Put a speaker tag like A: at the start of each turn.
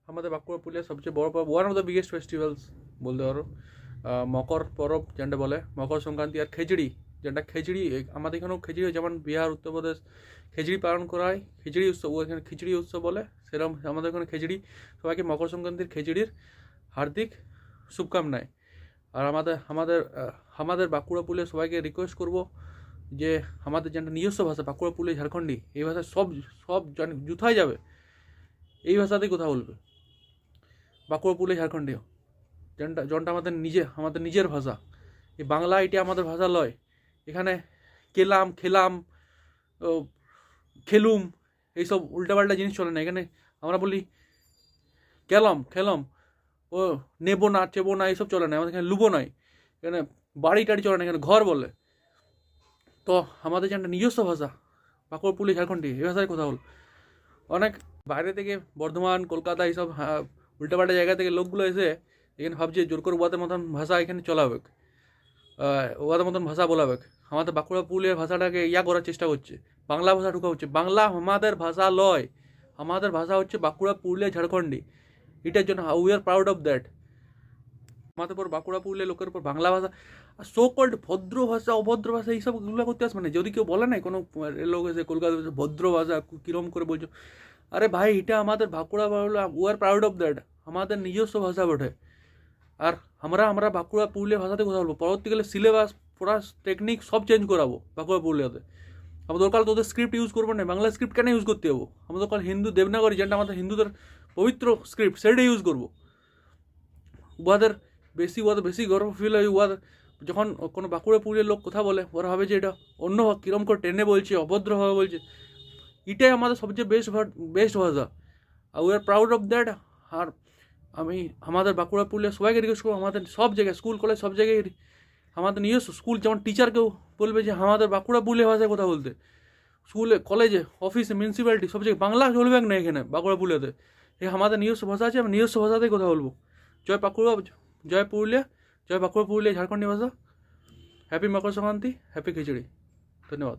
A: আমাদের বাঁকুড়া পুরুলিয়ার সবচেয়ে বড় পরব, one of the biggest festivals বলতে পারো। মকর পরব যেটা বলে, মকর সংক্রান্তি। আর খিচড়ি, যেটা খিচড়ি আমাদের এখানেও খিচড়ি হয়, যেমন বিহার উত্তরপ্রদেশ খিচড়ি পালন করা হয়, খিচড়ি উৎসব, ওখানে খিচড়ি উৎসব বলে, সেরকম আমাদের এখানে খিচড়ি। সবাইকে মকর সংক্রান্তির খিচড়ির হার্দিক শুভকামনায়। আর আমাদের আমাদের আমাদের বাঁকুড়া পুরুলিয়া সবাইকে রিকোয়েস্ট করব যে আমাদের যেটা নিজস্ব ভাষা বাঁকুড়া পুরুলিয়া ঝাড়খণ্ডী, এই ভাষা সব সব জুথায় যাবে, এই ভাষাতেই কথা বলবে বাঁকুড়া পুরুলিয়া ঝাড়খণ্ডীয়, যেটা আমাদের নিজের ভাষা। এই বাংলা এটা আমাদের ভাষা লয়। এখানে খেলাম খেলুম এইসব উল্টাপাল্টা জিনিস চলে না। এখানে আমরা বলি খেলম, ও নেবো না চেবো না এইসব চলে না। আমাদের এখানে লুবো নয়, এখানে বাড়ি টাড়ি চলে না, এখানে ঘর বলে। তো আমাদের যেটা নিজস্ব ভাষা বাঁকুড়া পুরুলিয়া ঝাড়খণ্ডী, এই ভাষায় কথা বল। অনেক বাইরে থেকে বর্ধমান কলকাতা এইসব উল্টাপাল্টা জায়গা থেকে লোকগুলো এসে এখানে ভাবছে জোর করে ওদের মতন ভাষা এখানে চলাবে, ওদের মতন ভাষা বলাবে। আমাদের বাঁকুড়া পুরুলিয়ার ভাষাটাকে করার চেষ্টা করছে, বাংলা ভাষা ঢুকা হচ্ছে। বাংলা আমাদের ভাষা লয়, আমাদের ভাষা হচ্ছে বাঁকুড়া পুরুলিয়া ঝাড়খণ্ডী। এটার জন্য we are proud of that. আমাদের পর বাঁকুড়া পুরুলিয়া লোকের উপর বাংলা ভাষা আর সো কল্ড ভদ্র ভাষা অভদ্র ভাষা এইসবগুলো করতে আসবে না। যদি কেউ বলে না কোনো লোক এসে কলকাতা ভদ্র ভাষা কিরম করে বলছো, আরে ভাই এটা আমাদের Bankura we are proud of that, আমাদের নিজস্ব ভাষা বটে। আর আমরা বাঁকুড়া পুরুলিয়া ভাষাতে কথা বলবো। পরবর্তীকালে সিলেবাস পড়া টেকনিক সব চেঞ্জ করাবো বাঁকুড়া পুরুলিয়াতে। আমরা দরকার তোদের স্ক্রিপ্ট ইউজ করবো না, বাংলা স্ক্রিপ্ট কেন ইউজ করতে যাবো? আমরা দরকার হিন্দু দেবনাগরী, যেটা আমাদের হিন্দুদের পবিত্র স্ক্রিপ্ট, সেটাই ইউজ করবো। ওদের বেশি গর্ব ফিল হয় যখন কোনো বাঁকুড়া পুরুলিয়ার লোক কথা বলে, ওরা ভাবে যে এটা অন্য কিরম করে টেনে বলছে, অভদ্রভাবে বলছে। এটাই আমাদের সবচেয়ে বেস্ট ভাষা, আর we are proud of that. আর আমি আমাদের বাঁকুড়া পুরুলিয়া সবাইকে রিকোয়েস্ট করবো, আমাদের সব জায়গায় স্কুল কলেজ সব জায়গায় আমাদের নিজস্ব স্কুল, যেমন টিচারকেও বলবে যে আমাদের বাঁকুড়া পুরুলিয়া ভাষায় কথা বলতে। স্কুলে কলেজে অফিসে মিউনিসিপ্যালিটি সব জায়গায় বাংলা চলবে না। এখানে বাঁকুড়া পুরুলিয়াতে এই আমাদের নিজস্ব ভাষা আছে, আমি নিজস্ব ভাষাতেই কথা বলবো। জয় বাঁকুড়া, জয় পুরুলিয়া, জয় বাঁকুড়া পুরুলিয়া ঝাড়খণ্ডী ভাষা। হ্যাপি মকর সংক্রান্তি, হ্যাপি খিচুড়ি। ধন্যবাদ।